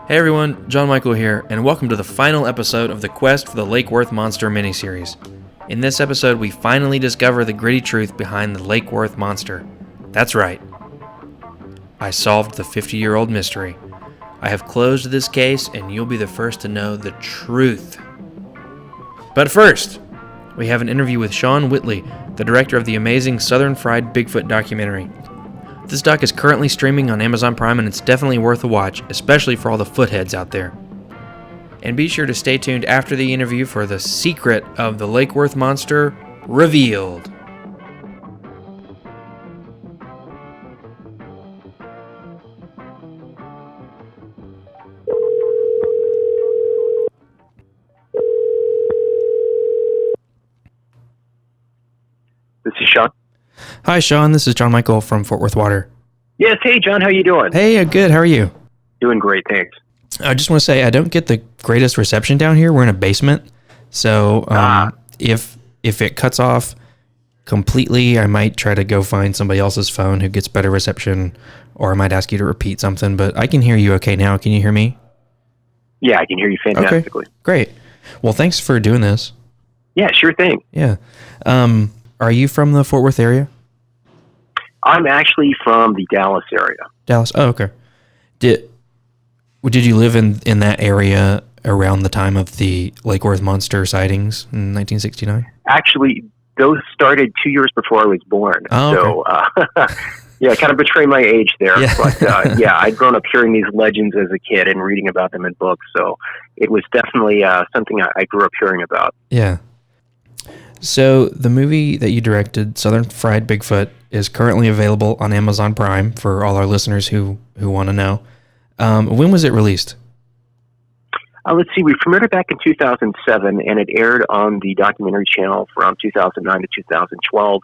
Hey everyone, John Michael here, and welcome to the final episode of the Quest for the Lake Worth Monster miniseries. In this episode, we finally discover the gritty truth behind the Lake Worth Monster. That's right. I solved the 50-year-old mystery. I have closed this case, and you'll be the first to know the truth. But first, we have an interview with Sean Whitley, the director of the amazing Southern Fried Bigfoot documentary. This doc is currently streaming on Amazon Prime, and it's definitely worth a watch, especially for all the footheads out there. And be sure to stay tuned after the interview for the secret of the Lake Worth Monster revealed. This is Sean. Hi, Sean. This is John Michael from Fort Worth Water. Yes. Hey, John. How you doing? Hey, good. How are you? Doing great. Thanks. I just want to say I don't get the greatest reception down here. We're in a basement, so if it cuts off completely, I might try to go find somebody else's phone who gets better reception, or I might ask you to repeat something. But I can hear you okay now. Can you hear me? Yeah, I can hear you fantastically. Okay, great. Well, thanks for doing this. Yeah, sure thing. Yeah. Are you from the Fort Worth area? I'm actually from the Dallas area. Dallas. Oh, okay. Did you live in that area around the time of the Lake Worth Monster sightings in 1969? Actually, those started 2 years before I was born. Oh, okay. So, yeah, kind of betray my age there. Yeah. But, yeah, I'd grown up hearing these legends as a kid and reading about them in books. So it was definitely something I grew up hearing about. Yeah. So the movie that you directed, Southern Fried Bigfoot, is currently available on Amazon Prime for all our listeners who want to know. When was it released? Let's see. We premiered it back in 2007, and it aired on the documentary channel from 2009 to 2012,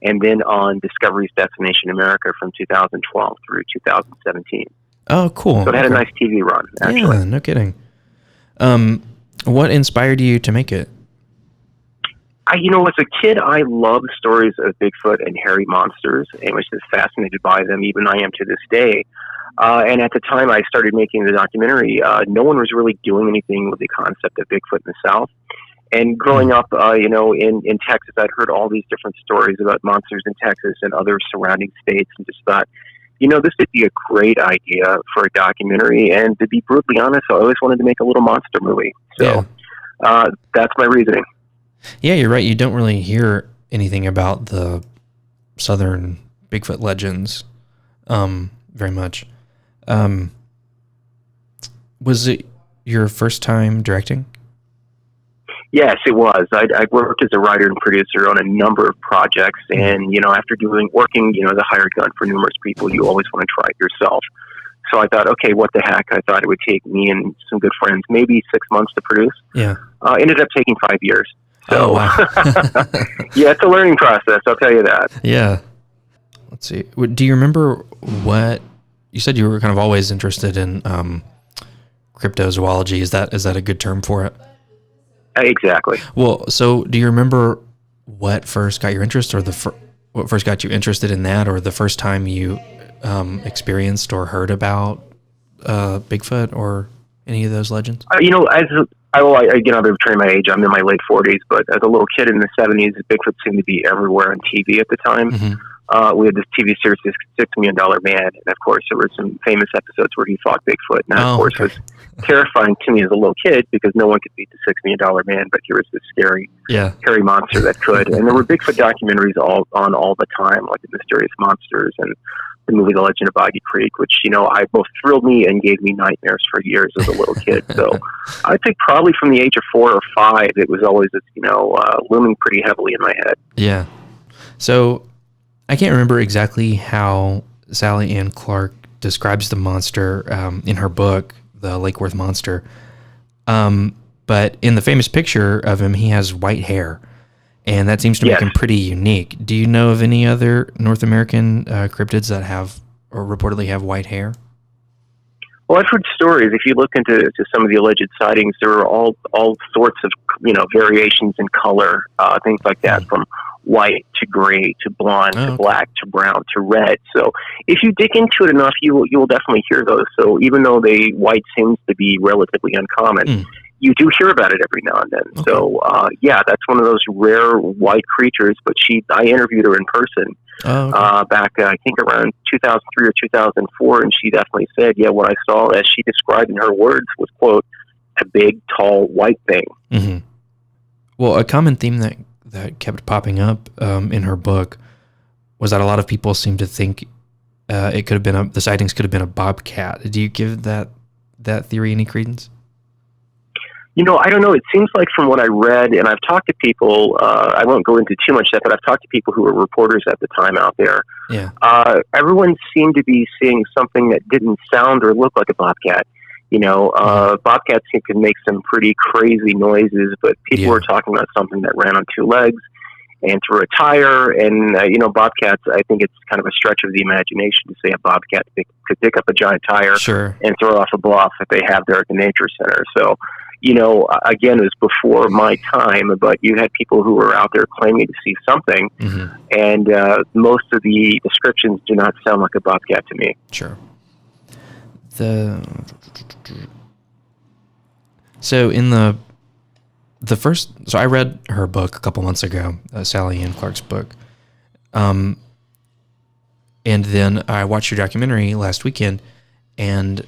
and then on Discovery's Destination America from 2012 through 2017. Oh, cool. So it had a nice TV run, actually. Yeah, no kidding. What inspired you to make it? As a kid, I loved stories of Bigfoot and hairy monsters and was just fascinated by them. Even I am to this day. And at the time I started making the documentary, no one was really doing anything with the concept of Bigfoot in the South. And growing up, in Texas, I'd heard all these different stories about monsters in Texas and other surrounding states, and just thought, this would be a great idea for a documentary. And to be brutally honest, I always wanted to make a little monster movie. So that's my reasoning. Yeah, you're right. You don't really hear anything about the Southern Bigfoot legends very much. Was it your first time directing? Yes, it was. I worked as a writer and producer on a number of projects, and after working as a hired gun for numerous people, you always want to try it yourself. So I thought, okay, what the heck? I thought it would take me and some good friends maybe 6 months to produce. Yeah. Ended up taking 5 years. So, oh, wow. Yeah, it's a learning process, I'll tell you that. Yeah. Let's see. Do you remember what you said? You were kind of always interested in cryptozoology. Is that a good term for it? Exactly. Well, so do you remember what first got your interest, or what first got you interested in that, or the first time you experienced or heard about Bigfoot or any of those legends? I've betrayed my age. I'm in my late 40s, but as a little kid in the 70s, Bigfoot seemed to be everywhere on TV at the time. Mm-hmm. We had this TV series, this $6 Million Man, and of course there were some famous episodes where he fought Bigfoot. And that, of course, was terrifying to me as a little kid, because no one could beat the $6 Million Man, but here was this scary, hairy monster that could. And there were Bigfoot documentaries all the time, like The Mysterious Monsters and the movie The Legend of Boggy Creek, which, I both thrilled me and gave me nightmares for years as a little kid. So I think probably from the age of 4 or 5, it was always, looming pretty heavily in my head. Yeah. So I can't remember exactly how Sally Ann Clark describes the monster in her book, The Lake Worth Monster. But in the famous picture of him, he has white hair. And that seems to make him pretty unique. Do you know of any other North American cryptids that have or reportedly have white hair? Well, I've heard stories. If you look into some of the alleged sightings, there are all sorts of variations in color, things like that, from white to gray to blonde to okay. black to brown to red. So if you dig into it enough, you will definitely hear those. So even though white seems to be relatively uncommon, you do hear about it every now and then. Okay. So yeah, that's one of those rare white creatures. But I interviewed her in person back I think around 2003 or 2004, and she definitely said, yeah, what I saw, as she described in her words, was, quote, a big, tall, white thing. Mm-hmm. Well, a common theme that kept popping up in her book was that a lot of people seem to think it could have been the sightings could have been a bobcat. Do you give that theory any credence? You know, I don't know. It seems like from what I read, and I've talked to people, I won't go into too much depth, but I've talked to people who were reporters at the time out there. Yeah. Everyone seemed to be seeing something that didn't sound or look like a bobcat. You know, bobcats can make some pretty crazy noises, but people were talking about something that ran on two legs and threw a tire. And, you know, bobcats, I think it's kind of a stretch of the imagination to say a bobcat could pick up a giant tire and throw it off a bluff if they have there at the nature center. So, you know, again, it was before my time, but you had people who were out there claiming to see something, and most of the descriptions do not sound like a bobcat to me. Sure. So in the first, so I read her book a couple months ago, Sally Ann Clark's book, and then I watched your documentary last weekend, and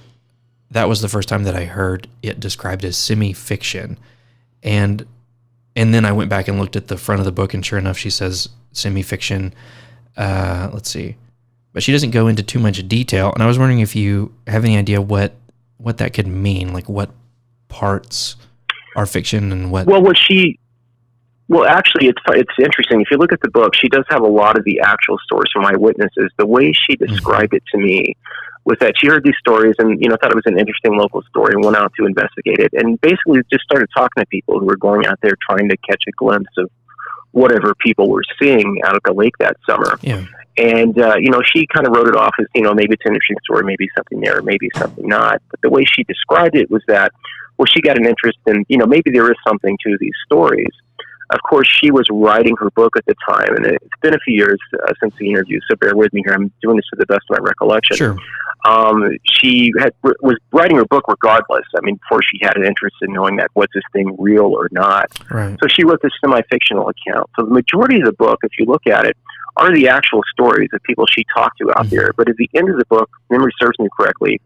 that was the first time that I heard it described as semi-fiction. And then I went back and looked at the front of the book, and sure enough, she says semi-fiction. Let's see. But she doesn't go into too much detail. And I was wondering if you have any idea what that could mean, like what parts are fiction and what... Well, actually, it's interesting. If you look at the book, she does have a lot of the actual stories from eyewitnesses. The way she described it to me was that she heard these stories and, you know, thought it was an interesting local story and went out to investigate it, and basically just started talking to people who were going out there trying to catch a glimpse of whatever people were seeing out at the lake that summer. Yeah. And, you know, she kind of wrote it off as, you know, maybe it's an interesting story, maybe something there, maybe something not. But the way she described it was that, well, she got an interest in, you know, maybe there is something to these stories. Of course, she was writing her book at the time, and it's been a few years since the interview, so bear with me here. I'm doing this to the best of my recollection. Sure. She was writing her book regardless. I mean, before she had an interest in knowing that was this thing real or not. Right. So she wrote this semi-fictional account. So the majority of the book, if you look at it, are the actual stories of people she talked to out there. But at the end of the book, if memory serves me correctly,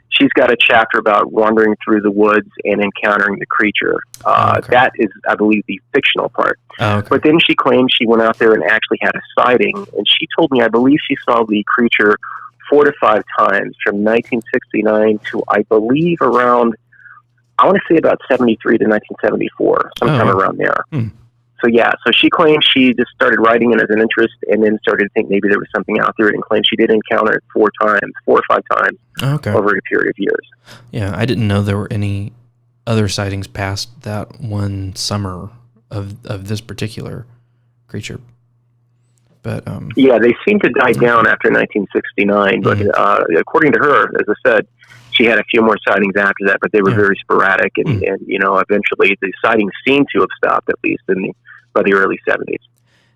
she's got a chapter about wandering through the woods and encountering the creature. That is, I believe, the fictional part. But then she claimed she went out there and actually had a sighting. And she told me, I believe she saw the creature 4 to 5 times from 1969 to, I believe, around, I want to say about 73 to 1974, sometime around there. So, yeah, so she claimed she just started writing it as an interest and then started to think maybe there was something out there, and claimed she did encounter it 4 or 5 times over a period of years. Yeah, I didn't know there were any other sightings past that one summer of this particular creature. But yeah, they seem to die down after 1969, but according to her, as I said, she had a few more sightings after that, but they were very sporadic, and you know, eventually the sightings seem to have stopped, at least by the early 70s.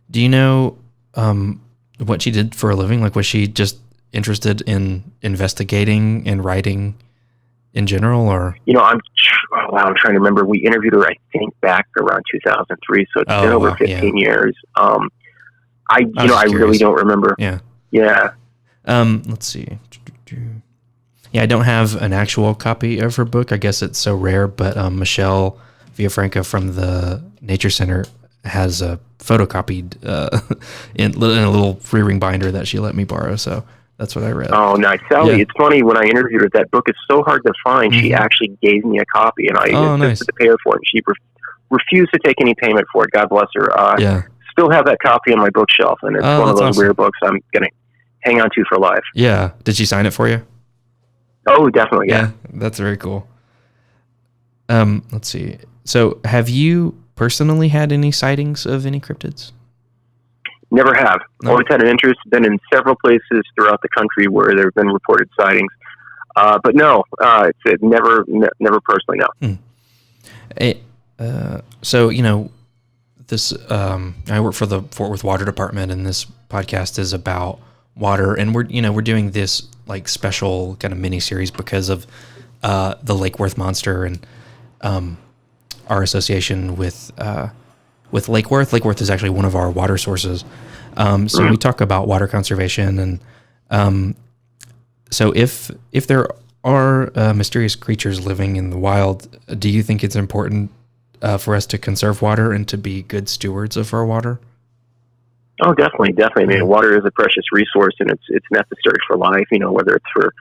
Do you know what she did for a living? Like, was she just interested in investigating and writing in general, or? You know, I'm trying to remember. We interviewed her, I think, back around 2003, so it's been over 15 years. I really don't remember. Yeah. Let's see. Yeah, I don't have an actual copy of her book. I guess it's so rare, but Michelle Villafranca from the Nature Center has a photocopied in a little free ring binder that she let me borrow. So that's what I read. Oh, nice. Sally, it's funny, when I interviewed her, that book is so hard to find. She actually gave me a copy, and I insisted to pay her for it. And she refused to take any payment for it. God bless her. Still have that copy on my bookshelf, and it's one of those rare books I'm going to hang on to for life. Yeah. Did she sign it for you? Oh, definitely, yeah. That's very cool. Let's see. So have you personally had any sightings of any cryptids? Never have. No. Always had an interest, been in several places throughout the country where there have been reported sightings. But no, it's never personally, no. So, you know, I work for the Fort Worth Water Department, and this podcast is about water, and we're doing this like special kind of mini series because of the Lake Worth monster and our association with Lake Worth. Lake Worth is actually one of our water sources. So we talk about water conservation, and so if there are mysterious creatures living in the wild, do you think it's important for us to conserve water and to be good stewards of our water? Oh, definitely. I mean, water is a precious resource, and it's necessary for life. Whether it's for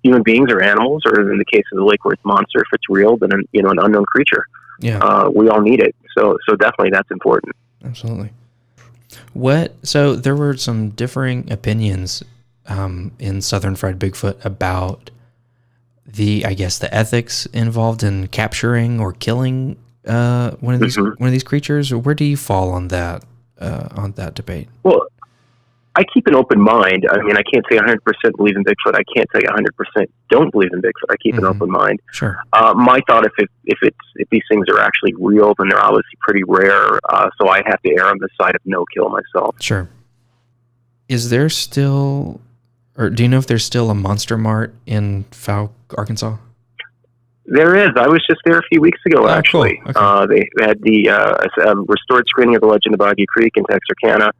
human beings or animals, or in the case of the Lake Worth monster, if it's real, then an unknown creature. Yeah, we all need it. So definitely, that's important. Absolutely. So there were some differing opinions in Southern Fried Bigfoot about the ethics involved in capturing or killing one of these creatures. Where do you fall on that debate? Well, I keep an open mind. I mean, I can't say 100% believe in Bigfoot. I can't say 100% don't believe in Bigfoot. I keep an open mind. Sure. My thought, if these things are actually real, then they're obviously pretty rare. So I have to err on the side of no kill myself. Sure. Is there still, or do you know if there's still a Monster Mart in Fouke, Arkansas? There is. I was just there a few weeks ago, actually. Cool. Okay. They had the restored screening of The Legend of Boggy Creek in Texarkana,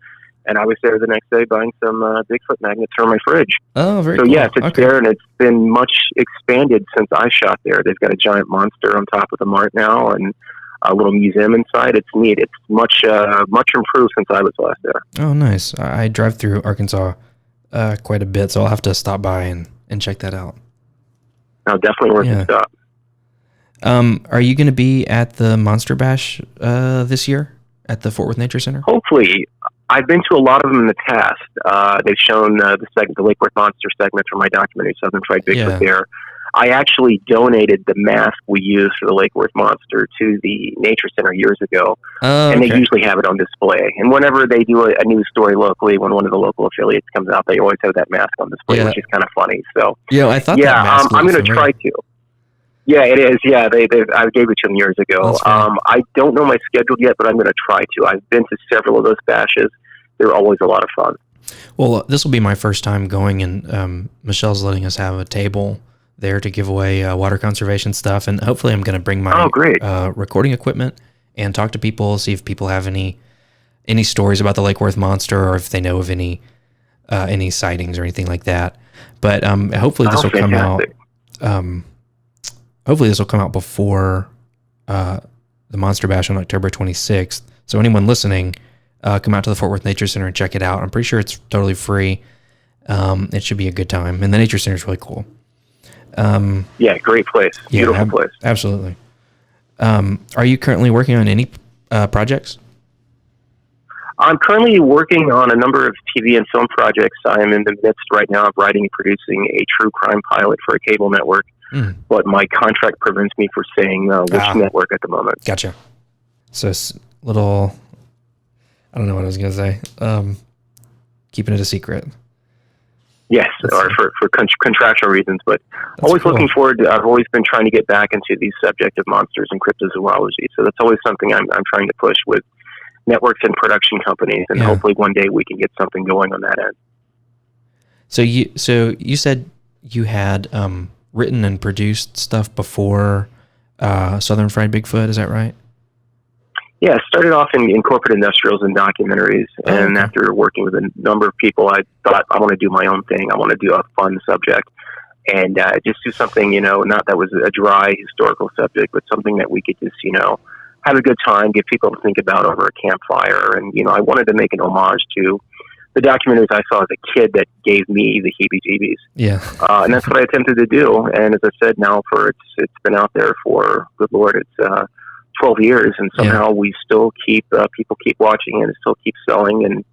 and I was there the next day buying some Bigfoot magnets for my fridge. Oh, very cool. So, yes, it's there, and it's been much expanded since I shot there. They've got a giant monster on top of the Mart now, and a little museum inside. It's neat. It's much improved since I was last there. Oh, nice. I drive through Arkansas quite a bit, so I'll have to stop by and check that out. No, definitely worth a stop. Are you going to be at the Monster Bash this year at the Fort Worth Nature Center? Hopefully. I've been to a lot of them in the past. They've shown the Lake Worth Monster segment from my documentary, Southern Fried Bigfoot there. I actually donated the mask we use for the Lake Worth Monster to the Nature Center years ago, and they usually have it on display. And whenever they do a news story locally, when one of the local affiliates comes out, they always have that mask on display, which is kind of funny. So, I thought that mask I'm going to try to. Yeah, it is. Yeah, I gave it to them years ago. I don't know my schedule yet, but I'm going to try to. I've been to several of those bashes. They're always a lot of fun. Well, this will be my first time going, and Michelle's letting us have a table there to give away water conservation stuff, and hopefully I'm going to bring my recording equipment and talk to people, see if people have any stories about the Lake Worth monster, or if they know of any sightings or anything like that. But hopefully this will come out. Hopefully this will come out before the Monster Bash on October 26th. So anyone listening, come out to the Fort Worth Nature Center and check it out. I'm pretty sure it's totally free. It should be a good time, and the Nature Center is really cool. Great place. Beautiful place. Absolutely. Are you currently working on any projects? I'm currently working on a number of TV and film projects. I am in the midst right now of writing and producing a true crime pilot for a cable network, but my contract prevents me from saying which network at the moment. Gotcha. So little, I don't know what I was going to say. Keeping it a secret. Yes, or for contractual reasons, but always looking forward to, I've always been trying to get back into the subject of monsters and cryptozoology. So that's always something I'm trying to push with networks and production companies, and hopefully one day we can get something going on that end. So you said you had written and produced stuff before Southern Fried Bigfoot, is that right? Yeah, I started off in corporate industrials and documentaries, and after working with a number of people, I thought, I want to do my own thing. I want to do a fun subject, and just do something, not that was a dry historical subject, but something that we could just, have a good time, get people to think about over a campfire. And, I wanted to make an homage to the documentaries I saw as a kid that gave me the heebie-jeebies. Yeah. And that's what I attempted to do. And as I said, now it's been out there for, good Lord, it's 12 years, and somehow we still keep people keep watching it, and still keep selling, and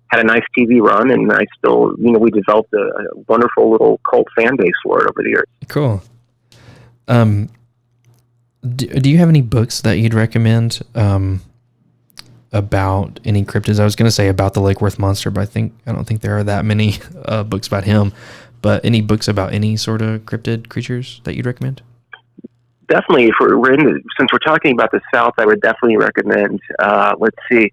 had a nice TV run, and I still, we developed a wonderful little cult fan base for it over the years. Cool. Do you have any books that you'd recommend about any cryptids? I was going to say about the Lake Worth monster, but I don't think there are that many books about him. But any books about any sort of cryptid creatures that you'd recommend? definitely, if since we're talking about the South, I would definitely recommend, let's see,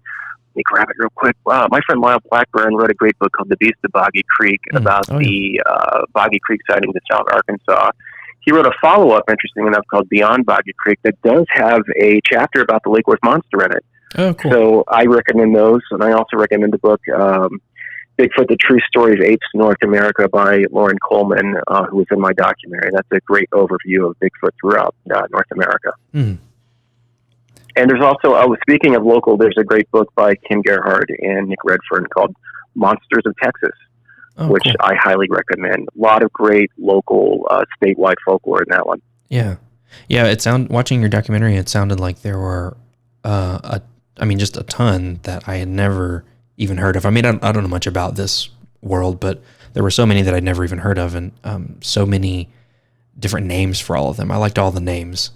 let me grab it real quick. My friend Lyle Blackburn wrote a great book called The Beast of Boggy Creek about the Boggy Creek sightings in South Arkansas. He wrote a follow-up, interesting enough, called Beyond Boggy Creek that does have a chapter about the Lake Worth Monster in it. Oh, cool. So I recommend those, and I also recommend the book Bigfoot, The True Story of Apes, North America by Lauren Coleman, who was in my documentary. That's a great overview of Bigfoot throughout North America. Mm. And there's also, speaking of local, there's a great book by Kim Gerhard and Nick Redfern called Monsters of Texas, which cool. I highly recommend. A lot of great local, statewide folklore in that one. Yeah. Yeah, watching your documentary, it sounded like there were, just a ton that I had never even heard of. I mean, I don't know much about this world, but there were so many that I'd never even heard of, and so many different names for all of them. I liked all the names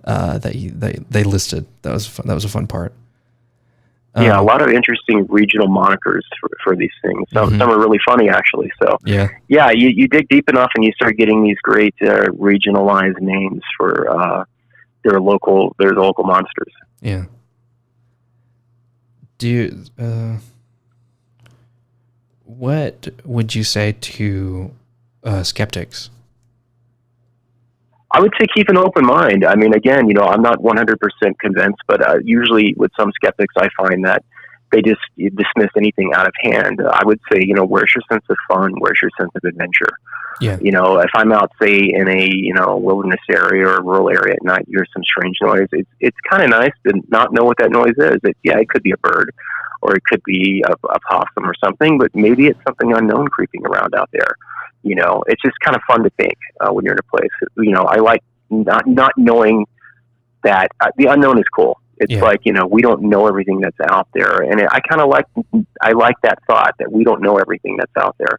that they listed. That was fun. That was a fun part. Yeah, a lot of interesting regional monikers for these things. Some are really funny, actually. So yeah, you dig deep enough, and you start getting these great regionalized names for their local monsters. Yeah. What would you say to skeptics? I would say keep an open mind. I mean, again, I'm not 100% convinced, but usually with some skeptics, I find that they just dismiss anything out of hand. I would say, where's your sense of fun? Where's your sense of adventure? Yeah. If I'm out, say, in a, wilderness area or rural area at night, you hear some strange noise. It's kind of nice to not know what that noise is. It could be a bird, or it could be a possum or something, but maybe it's something unknown creeping around out there. It's just kind of fun to think when you're in a place. I like not knowing that the unknown is cool. It's like, we don't know everything that's out there. And I kind of like that thought that we don't know everything that's out there.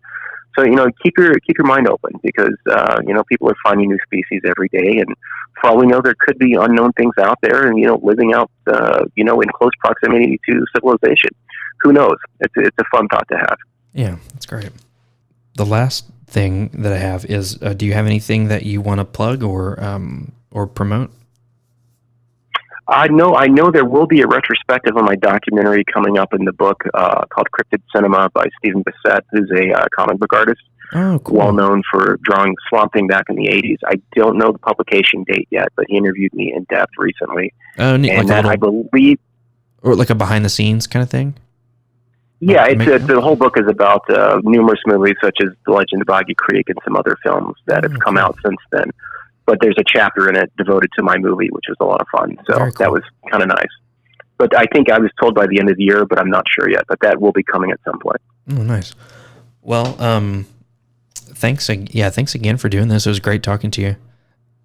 So, keep your mind open, because, people are finding new species every day. And for all we know, there could be unknown things out there and, living out, in close proximity to civilization. Who knows? It's a fun thought to have. Yeah, that's great. The last thing that I have is, do you have anything that you want to plug or promote? I know there will be a retrospective on my documentary coming up in the book called Cryptid Cinema by Stephen Bissett, who's a comic book artist, cool. Well known for drawing Swamp Thing back in the 80s. I don't know the publication date yet, but he interviewed me in depth recently. Oh, neat. And I believe... Or like a behind-the-scenes kind of thing? Yeah, the whole book is about numerous movies such as The Legend of Boggy Creek and some other films that have come out since then. But there's a chapter in it devoted to my movie, which was a lot of fun. So cool. That was kind of nice. But I think I was told by the end of the year, but I'm not sure yet. But that will be coming at some point. Oh, nice. Well, thanks again for doing this. It was great talking to you.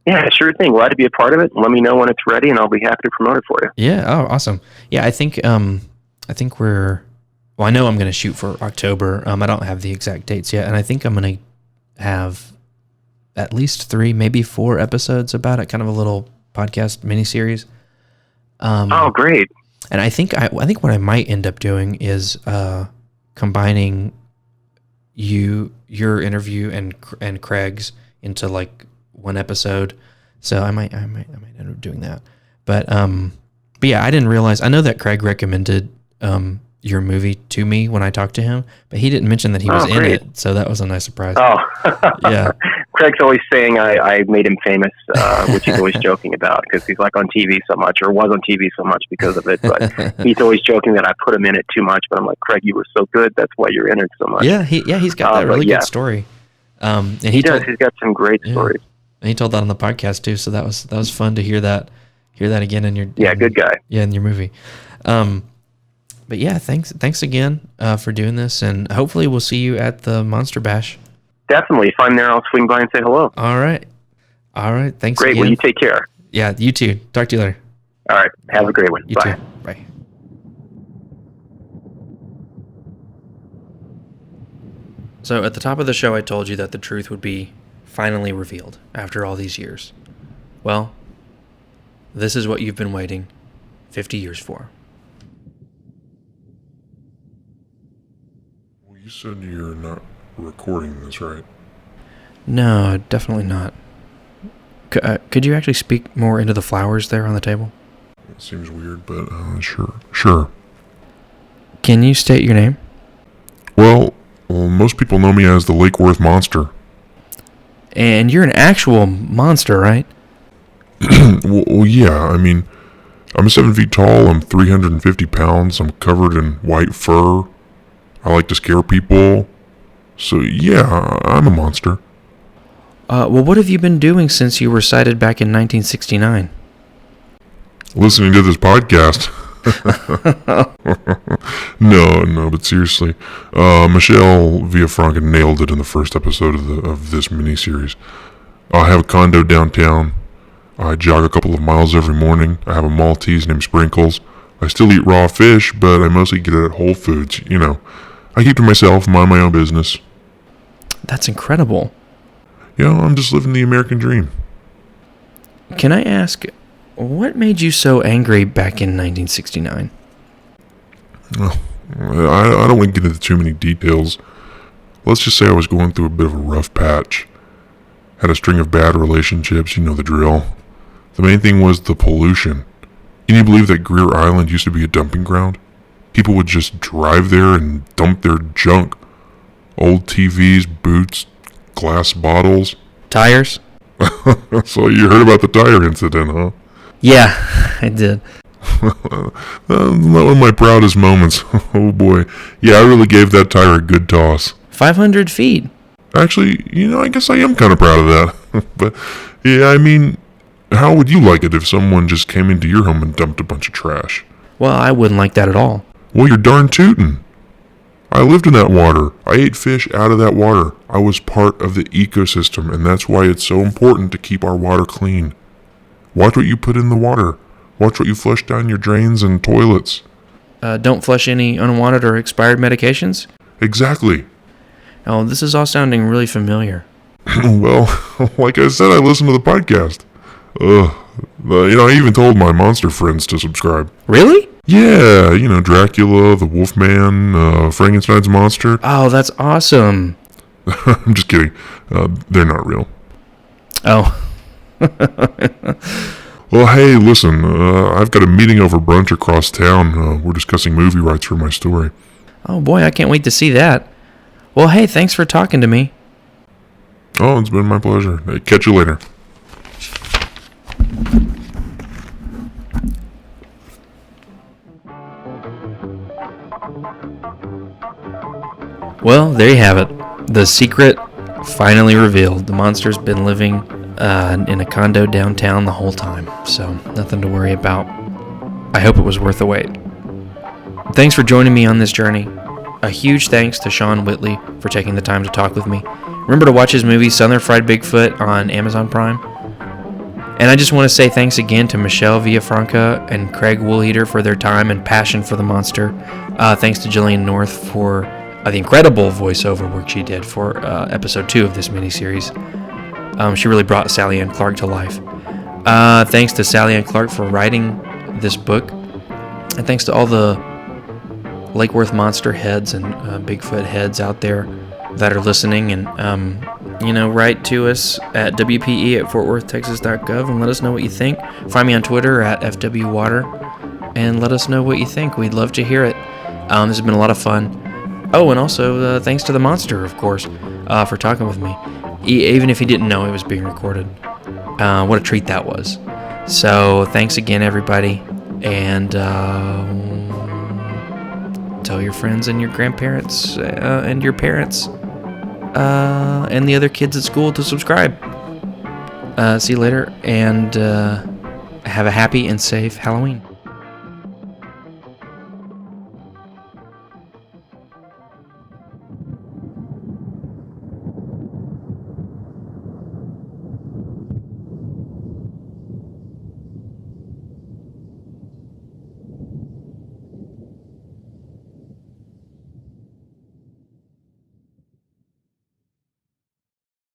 Yeah, sure thing. Glad to be a part of it. Let me know when it's ready, and I'll be happy to promote it for you. Yeah. Oh, awesome. Yeah, I think we're... Well, I know I'm going to shoot for October. I don't have the exact dates yet, and I think I'm going to have at least 3, maybe 4 episodes about it, kind of a little podcast miniseries. Oh, great! And I think what I might end up doing is combining your interview and Craig's into like one episode. So I might end up doing that. But yeah, I didn't realize. I know that Craig recommended your movie to me when I talked to him, but he didn't mention that he was in it, so that was a nice surprise. Oh, yeah. Craig's always saying I made him famous, which he's always joking about because he's like on TV so much, or was on TV so much because of it. But he's always joking that I put him in it too much. But I'm like, Craig, you were so good. That's why you're in it so much. Yeah, he's got that really good story. And he does. He's got some great stories. And he told that on the podcast too, so that was fun to hear that again in your good guy. Yeah, in your movie. But yeah, thanks again for doing this, and hopefully we'll see you at the Monster Bash. Definitely. If I'm there, I'll swing by and say hello. All right. Thanks great. again. Well, you take care. Yeah, you too. Talk to you later. All right. Have a great one. You Bye. too. Bye. So at the top of the show, I told you that the truth would be finally revealed after all these years. Well, this is what you've been waiting 50 years for. Well, you said you're not recording this, right? No, definitely not. Could you actually speak more into the flowers there on the table? It seems weird, but sure. Can you state your name? Well, most people know me as the Lake Worth Monster. And you're an actual monster, right? Well, yeah, I mean, I'm 7 feet tall, I'm 350 pounds, I'm covered in white fur, I like to scare people, so yeah, I'm a monster. Well, what have you been doing since you were sighted back in 1969? Listening to this podcast. No, but seriously, Michelle Villafranca nailed it in the first episode of this miniseries. I have a condo downtown. I jog a couple of miles every morning. I have a Maltese named Sprinkles. I still eat raw fish, but I mostly get it at Whole Foods. You know, I keep to myself, mind my own business. That's incredible. You know, I'm just living the American dream. Can I ask, what made you so angry back in 1969? Well, I don't want to get into too many details. Let's just say I was going through a bit of a rough patch. Had a string of bad relationships, you know the drill. The main thing was the pollution. Can you believe that Greer Island used to be a dumping ground? People would just drive there and dump their junk. Old TVs, boots, glass bottles. Tires? So you heard about the tire incident, huh? Yeah, I did. Not one of my proudest moments. Oh boy. Yeah, I really gave that tire a good toss. 500 feet. Actually, you know, I guess I am kind of proud of that. But, yeah, I mean, how would you like it if someone just came into your home and dumped a bunch of trash? Well, I wouldn't like that at all. Well, you're darn tootin'. I lived in that water. I ate fish out of that water. I was part of the ecosystem, and that's why it's so important to keep our water clean. Watch what you put in the water. Watch what you flush down your drains and toilets. Don't flush any unwanted or expired medications? Exactly. Oh, this is all sounding really familiar. Well, like I said, I listen to the podcast. You know, I even told my monster friends to subscribe. Really? Yeah, you know, Dracula, the Wolfman, Frankenstein's monster. Oh, that's awesome. I'm just kidding. They're not real. Oh. Well, hey, listen, I've got a meeting over brunch across town. We're discussing movie rights for my story. Oh, boy, I can't wait to see that. Well, hey, thanks for talking to me. Oh, it's been my pleasure. Hey, catch you later. Well, there you have it. The secret finally revealed. The monster's been living in a condo downtown the whole time, so nothing to worry about. I hope it was worth the wait. Thanks for joining me on this journey. A huge thanks to Sean Whitley for taking the time to talk with me. Remember to watch his movie Southern Fried Bigfoot on Amazon Prime. And I just want to say thanks again to Michelle Villafranca and Craig Woolheater for their time and passion for the monster. Thanks to Jillian North for the incredible voiceover work she did for episode 2 of this miniseries. She really brought Sally Ann Clark to life. Thanks to Sally Ann Clark for writing this book. And thanks to all the Lake Worth monster heads and Bigfoot heads out there that are listening. And, write to us at wpe@fortworthtexas.gov and let us know what you think. Find me on Twitter at FWWater and let us know what you think. We'd love to hear it. This has been a lot of fun. Oh, and also thanks to the monster, of course, for talking with me. Even if he didn't know it was being recorded. What a treat that was. So thanks again, everybody. And tell your friends and your grandparents and your parents and the other kids at school to subscribe. See you later, and have a happy and safe Halloween.